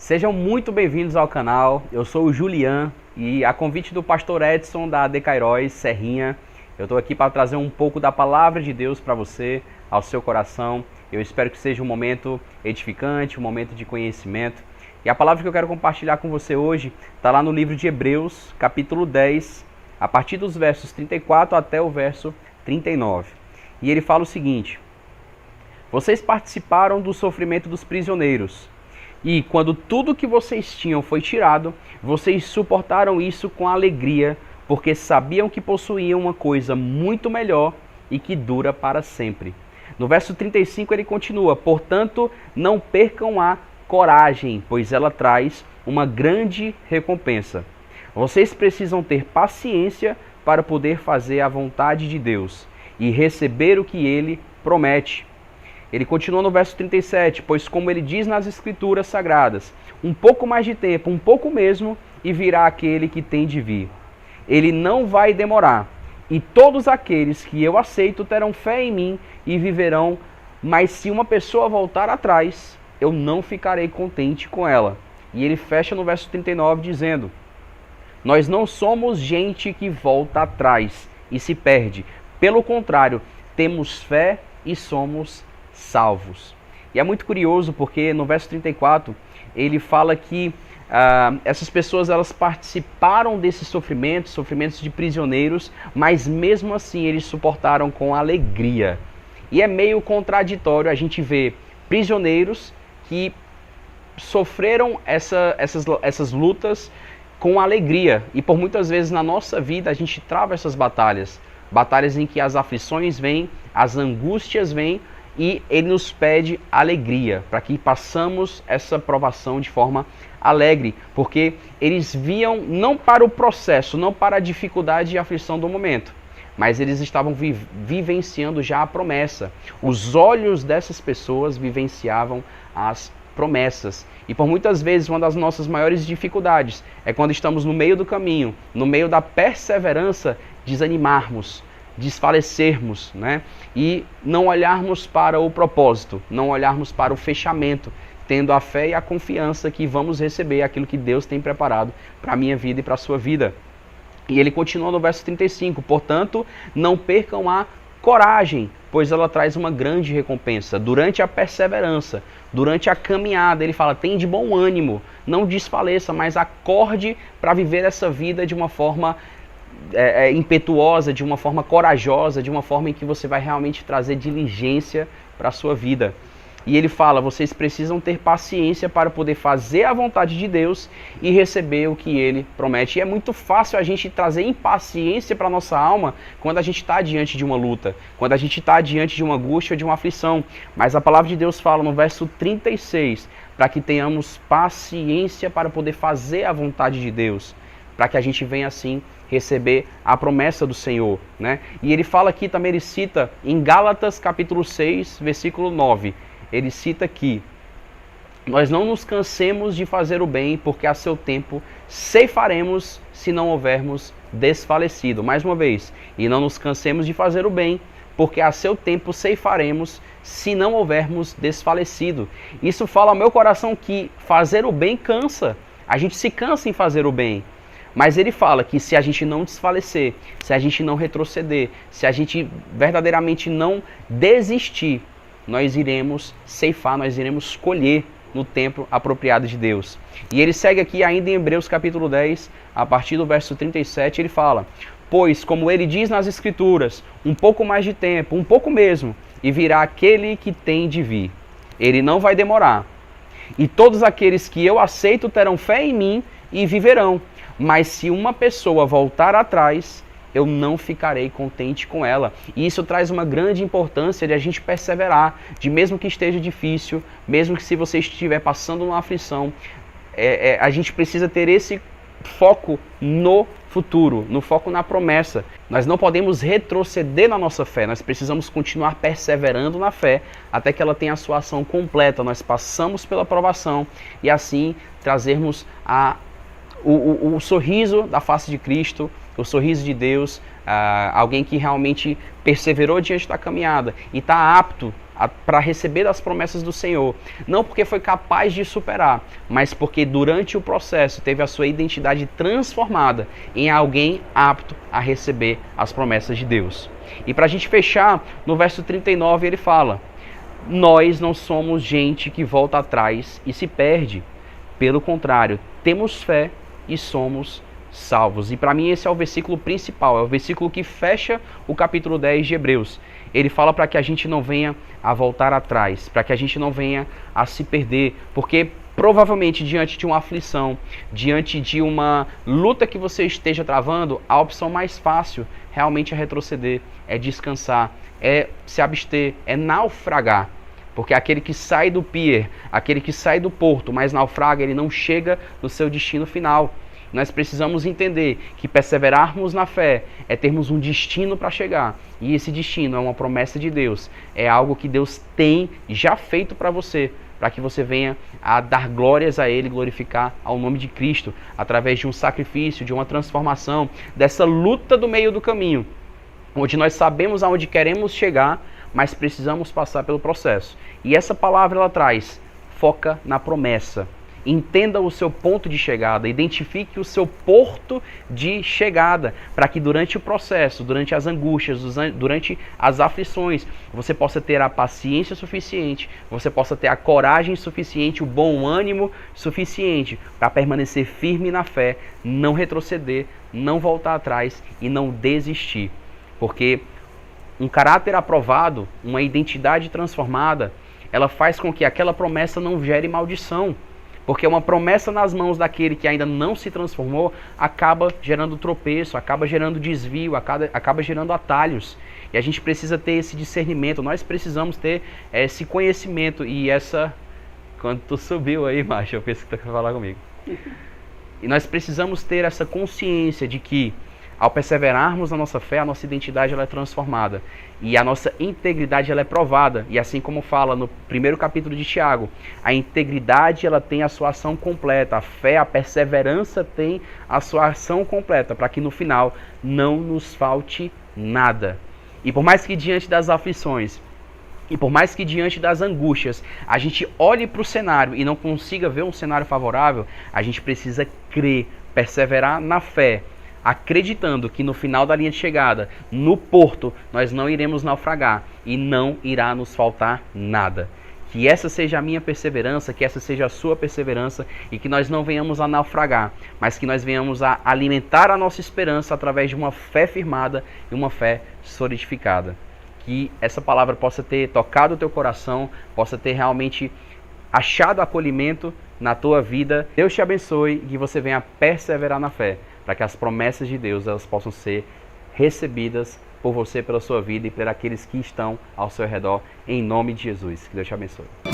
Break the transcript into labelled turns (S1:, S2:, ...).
S1: Sejam muito bem-vindos ao canal. Eu sou o Julian e a convite do pastor Edson da AD Cairóis Serrinha, eu estou aqui para trazer um pouco da palavra de Deus para você, ao seu coração. Eu espero que seja um momento edificante, um momento de conhecimento. E a palavra que eu quero compartilhar com você hoje está lá no livro de Hebreus, capítulo 10, a partir dos versos 34 até o verso 39. E ele fala o seguinte: vocês participaram do sofrimento dos prisioneiros, e quando tudo que vocês tinham foi tirado, vocês suportaram isso com alegria, porque sabiam que possuíam uma coisa muito melhor e que dura para sempre. No verso 35 ele continua: portanto, não percam a coragem, pois ela traz uma grande recompensa. Vocês precisam ter paciência para poder fazer a vontade de Deus e receber o que Ele promete. Ele continua no verso 37, pois como ele diz nas Escrituras Sagradas, um pouco mais de tempo, um pouco mesmo, e virá aquele que tem de vir. Ele não vai demorar, e todos aqueles que eu aceito terão fé em mim e viverão, mas se uma pessoa voltar atrás, eu não ficarei contente com ela. E ele fecha no verso 39 dizendo: nós não somos gente que volta atrás e se perde. Pelo contrário, temos fé e somos salvos. E é muito curioso porque no verso 34 ele fala que essas pessoas elas participaram desses sofrimentos de prisioneiros, mas mesmo assim eles suportaram com alegria. E é meio contraditório a gente ver prisioneiros que sofreram essas lutas com alegria. E por muitas vezes na nossa vida a gente trava essas batalhas em que as aflições vêm, as angústias vêm, e ele nos pede alegria, para que passamos essa provação de forma alegre, porque eles viam não para o processo, não para a dificuldade e aflição do momento, mas eles estavam vivenciando já a promessa. Os olhos dessas pessoas vivenciavam as promessas. E por muitas vezes uma das nossas maiores dificuldades é quando estamos no meio do caminho, no meio da perseverança, desanimarmos, desfalecermos, né? E não olharmos para o propósito, não olharmos para o fechamento, tendo a fé e a confiança que vamos receber aquilo que Deus tem preparado para a minha vida e para a sua vida. E ele continua no verso 35, portanto, não percam a coragem, pois ela traz uma grande recompensa. Durante a perseverança, durante a caminhada, ele fala: tem de bom ânimo, não desfaleça, mas acorde para viver essa vida de uma forma impetuosa, de uma forma corajosa, de uma forma em que você vai realmente trazer diligência para a sua vida. E ele fala: vocês precisam ter paciência para poder fazer a vontade de Deus e receber o que Ele promete. E é muito fácil a gente trazer impaciência para a nossa alma quando a gente está diante de uma luta, quando a gente está diante de uma angústia ou de uma aflição. Mas a palavra de Deus fala no verso 36, para que tenhamos paciência para poder fazer a vontade de Deus, para que a gente venha assim receber a promessa do Senhor, né? E ele fala aqui também, ele cita em Gálatas capítulo 6, versículo 9, ele cita aqui: nós não nos cansemos de fazer o bem, porque a seu tempo ceifaremos se não houvermos desfalecido. Mais uma vez: e não nos cansemos de fazer o bem, porque a seu tempo ceifaremos se não houvermos desfalecido. Isso fala ao meu coração que fazer o bem cansa. A gente se cansa em fazer o bem. Mas ele fala que se a gente não desfalecer, se a gente não retroceder, se a gente verdadeiramente não desistir, nós iremos ceifar, nós iremos colher no tempo apropriado de Deus. E ele segue aqui ainda em Hebreus capítulo 10, a partir do verso 37, ele fala: pois, como ele diz nas Escrituras, um pouco mais de tempo, um pouco mesmo, e virá aquele que tem de vir. Ele não vai demorar. E todos aqueles que eu aceito terão fé em mim e viverão. Mas se uma pessoa voltar atrás, eu não ficarei contente com ela. E isso traz uma grande importância de a gente perseverar, de mesmo que esteja difícil, mesmo que se você estiver passando uma aflição, a gente precisa ter esse foco no futuro, no foco na promessa. Nós não podemos retroceder na nossa fé, nós precisamos continuar perseverando na fé até que ela tenha a sua ação completa. Nós passamos pela provação e assim trazermos o sorriso da face de Cristo, o sorriso de Deus, alguém que realmente perseverou diante da caminhada e está apto para receber as promessas do Senhor. Não porque foi capaz de superar, mas porque durante o processo teve a sua identidade transformada em alguém apto a receber as promessas de Deus. E para a gente fechar, no verso 39 ele fala: nós não somos gente que volta atrás e se perde. Pelo contrário, temos fé e somos salvos. E para mim esse é o versículo principal, é o versículo que fecha o capítulo 10 de Hebreus. Ele fala para que a gente não venha a voltar atrás, para que a gente não venha a se perder, porque provavelmente diante de uma aflição, diante de uma luta que você esteja travando, a opção mais fácil realmente é retroceder, é descansar, é se abster, é naufragar. Porque aquele que sai do pier, aquele que sai do porto, mas naufraga, ele não chega no seu destino final. Nós precisamos entender que perseverarmos na fé é termos um destino para chegar. E esse destino é uma promessa de Deus. É algo que Deus tem já feito para você, para que você venha a dar glórias a Ele, glorificar ao nome de Cristo, através de um sacrifício, de uma transformação, dessa luta do meio do caminho, onde nós sabemos aonde queremos chegar, mas precisamos passar pelo processo. E essa palavra ela traz, foca na promessa. Entenda o seu ponto de chegada, identifique o seu porto de chegada, para que durante o processo, durante as angústias, durante as aflições, você possa ter a paciência suficiente, você possa ter a coragem suficiente, o bom ânimo suficiente para permanecer firme na fé, não retroceder, não voltar atrás e não desistir. Porque um caráter aprovado, uma identidade transformada, ela faz com que aquela promessa não gere maldição. Porque uma promessa nas mãos daquele que ainda não se transformou acaba gerando tropeço, acaba gerando desvio, acaba gerando atalhos. E a gente precisa ter esse discernimento, nós precisamos ter esse conhecimento. E essa... Quando tu subiu aí, macho, eu pensei que tu ia falar comigo. E nós precisamos ter essa consciência de que, ao perseverarmos na nossa fé, a nossa identidade ela é transformada. E a nossa integridade ela é provada. E assim como fala no primeiro capítulo de Tiago, a integridade ela tem a sua ação completa. A fé, a perseverança tem a sua ação completa, para que no final não nos falte nada. E por mais que diante das aflições, e por mais que diante das angústias, a gente olhe para o cenário e não consiga ver um cenário favorável, a gente precisa crer, perseverar na fé, acreditando que no final da linha de chegada, no porto, nós não iremos naufragar e não irá nos faltar nada. Que essa seja a minha perseverança, que essa seja a sua perseverança e que nós não venhamos a naufragar, mas que nós venhamos a alimentar a nossa esperança através de uma fé firmada e uma fé solidificada. Que essa palavra possa ter tocado o teu coração, possa ter realmente achado acolhimento na tua vida. Deus te abençoe e que você venha perseverar na fé, para que as promessas de Deus elas possam ser recebidas por você, pela sua vida e por aqueles que estão ao seu redor, em nome de Jesus. Que Deus te abençoe.